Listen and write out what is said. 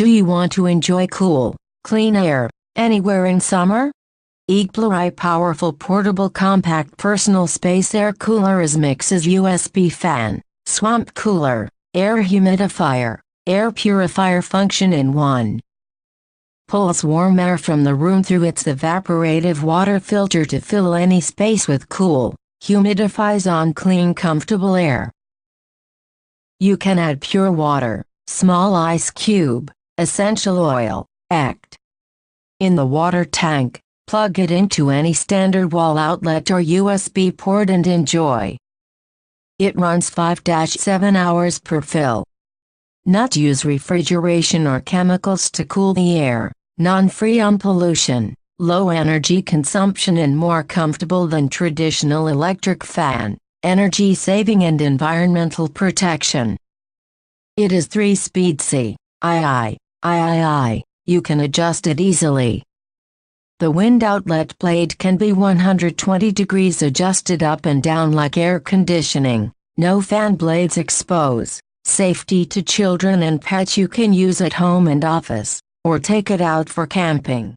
Do you want to enjoy cool, clean air, anywhere in summer? EigPluy Powerful Portable Compact Personal Space Air Cooler is mixes USB fan, swamp cooler, air humidifier, air purifier function in one. Pulls warm air from the room through its evaporative water filter to fill any space with cool, humidifies on clean comfortable air. You can add pure water, small ice cube, essential oil, aand. In the water tank, plug it into any standard wall outlet or USB port and enjoy. It runs 5-7 hours per fill. Not use refrigeration or chemicals to cool the air, non-free on pollution, low energy consumption and more comfortable than traditional electric fan, energy saving and environmental protection. It is 3-speed C/I. You can adjust it easily. The wind outlet blade can be 120 degrees adjusted up and down like air conditioning. No fan blades expose. Safety to children and pets. You can use at home and office, or take it out for camping.